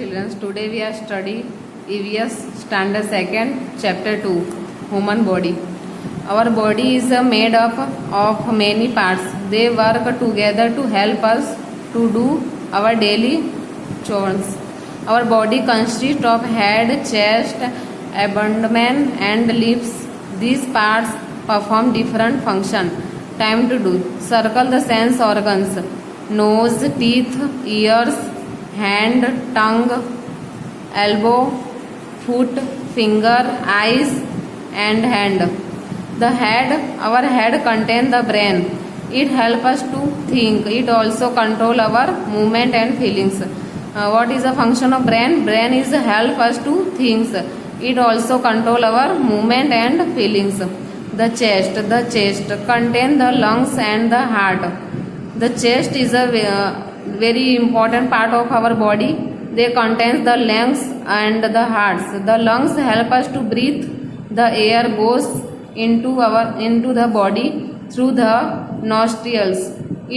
children, today we are study EVS standard 2nd chapter 2 human body. Our body is made up of many parts. They work together to help us to do our daily chores. Our body consists of head, chest, abdomen and limbs. These parts perform different functions. Time to do. Circle the sense organs: nose, teeth, ears, hand, tongue, elbow, foot, finger, eyes and hand. The head, our head contains the brain. It helps us to think. It also controls our movement and feelings. What is the function of brain? Brain is help us to think. It also controls our movement and feelings. The chest contains the lungs and the heart. The chest is a very important part of our body. They contain the lungs and the hearts. The lungs help us to breathe. The air goes into the body through the nostrils.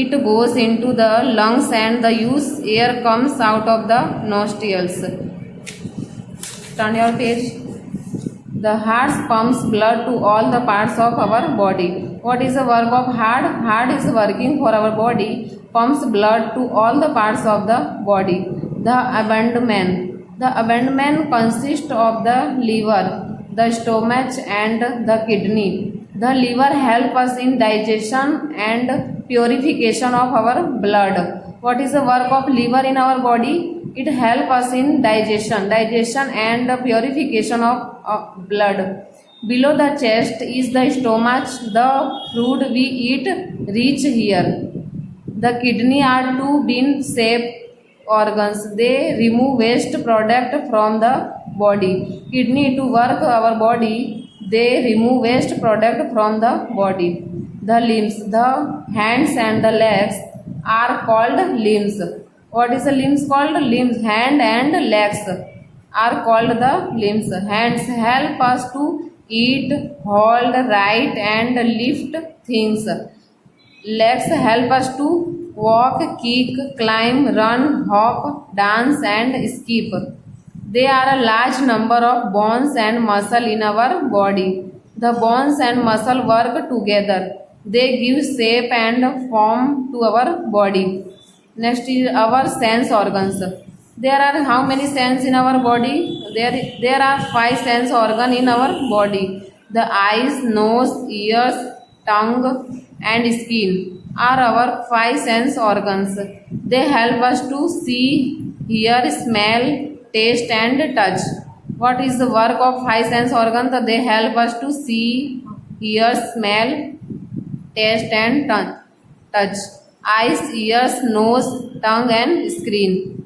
It goes into the lungs and the used air comes out of the nostrils. Turn your page. The heart pumps blood to all the parts of our body. What is the work of heart? Heart is working for our body, pumps blood to all the parts of the body. The abdomen consists of the liver, the stomach and the kidney. The liver helps us in digestion and purification of our blood. What is the work of liver in our body? It helps us in digestion and purification of blood. Below the chest is the stomach. The food we eat reach here. The kidney are two bean-shaped organs. They remove waste product from the body. Kidney to work our body. They remove waste product from the body. The limbs, the hands and the legs are called limbs. What is the limbs called? Limbs, hand and legs are called the limbs. Hands help us to eat, hold, write and lift things. Legs help us to walk, kick, climb, run, hop, dance and skip. There are a large number of bones and muscle in our body. The bones and muscle work together. They give shape and form to our body. Next is our sense organs. There are how many senses in our body? There are 5 sense organs in our body. The eyes, nose, ears, tongue and skin are our 5 sense organs. They help us to see, hear, smell, taste and touch. What is the work of 5 sense organs? They help us to see, hear, smell, taste and touch. Eyes, ears, nose, tongue and skin.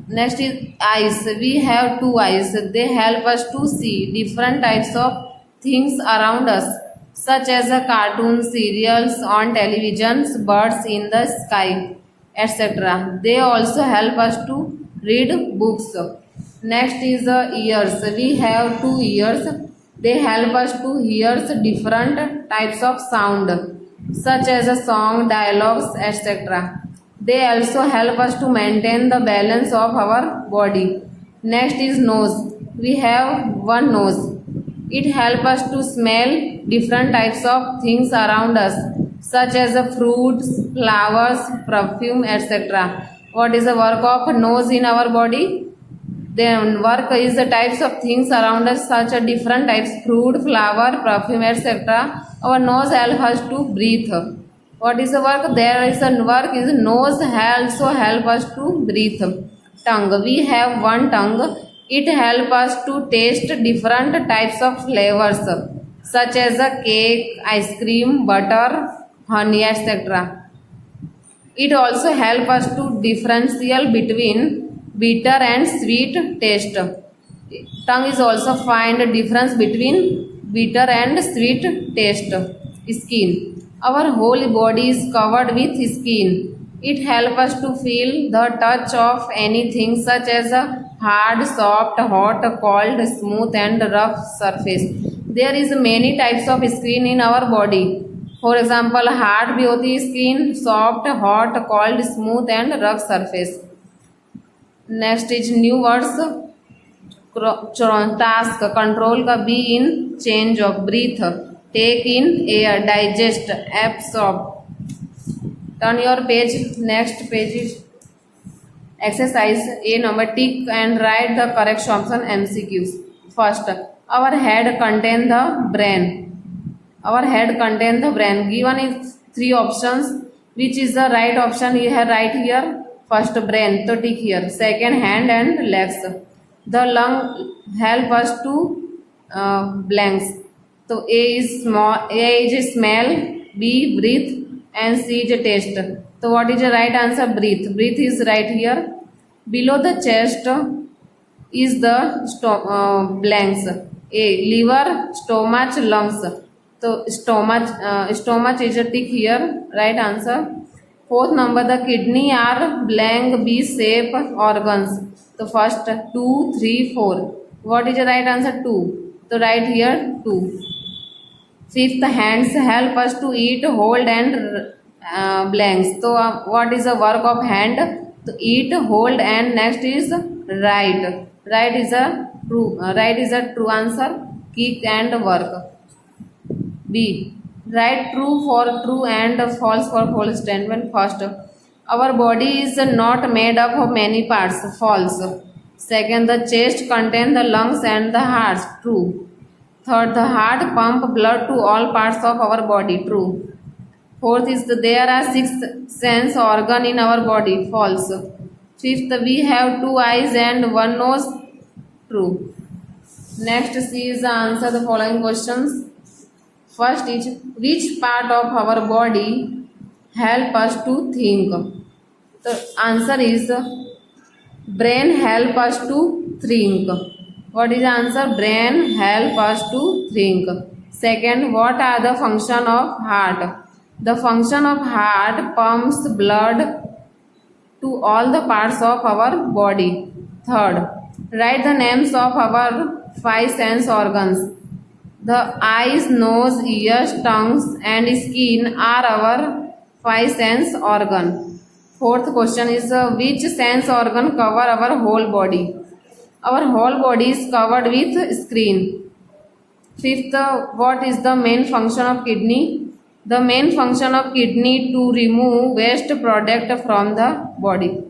Next is eyes. We have 2 eyes. They help us to see different types of things around us, such as cartoons, serials on televisions, birds in the sky, etc. They also help us to read books. Next is ears. We have 2 ears. They help us to hear different types of sound, such as a song, dialogues, etc. They also help us to maintain the balance of our body. Next is nose. We have 1 nose. It helps us to smell different types of things around us, such as fruits, flowers, perfume, etc. What is the work of nose in our body? The work is the types of things around us, such as different types, fruit, flower, perfume, etc. Our nose helps us to breathe. What is the work? There is a work is nose also help us to breathe. Tongue. We have 1 tongue. It helps us to taste different types of flavors, such as a cake, ice cream, butter, honey, etc. It also helps us to differentiate between bitter and sweet taste. Tongue is also find a difference between bitter and sweet taste. Skin. Our whole body is covered with skin. It helps us to feel the touch of anything, such as a hard, soft, hot, cold, smooth and rough surface. There is many types of skin in our body. For example, hard भी होती है skin, soft, hot, cold, smooth and rough surface. Next is new words, task, control का be in change of, breathe, take in air, digest, absorb. Turn your page. Next page is exercise A number, tick and write the correct option MCQs. First, our head contain the brain. Our head contain the brain. Given is three options. Which is the right option? You have right here. First, brain. So tick here. Second, hand and legs. The lung help us to blanks. So A is small. A is smell. B breathe. And C is taste. So what is the right answer? Breathe. Breathe is right here. Below the chest is the blanks. A liver, stomach, lungs. So stomach is a tick here. Right answer. Fourth number, the kidney are blank B shape organs. So first 2, 3, 4. What is the right answer? 2. So right here 2. Fifth, hands help us to eat, hold and blanks. So what is the work of hand? To eat, hold and next is write. Right is a true answer. Kick and work. B, write true for true and false for false statement. First, our body is not made up of many parts. False. Second, the chest contains the lungs and the heart. True. Third, the heart pump blood to all parts of our body. True. Fourth is there are 6 sense organ in our body. False. Fifth, we have 2 eyes and 1 nose. True. Next, C is the answer the following questions. First is, which part of our body help us to think? The answer is brain help us to think. What is the answer? Brain help us to think. Second, what are the function of heart? The function of heart pumps blood to all the parts of our body. Third, write the names of our 5 sense organs. The eyes, nose, ears, tongues and skin are our 5 sense organ. Fourth question is, which sense organ cover our whole body? Our whole body is covered with skin. Fifth, what is the main function of kidney? The main function of kidney to remove waste product from the body.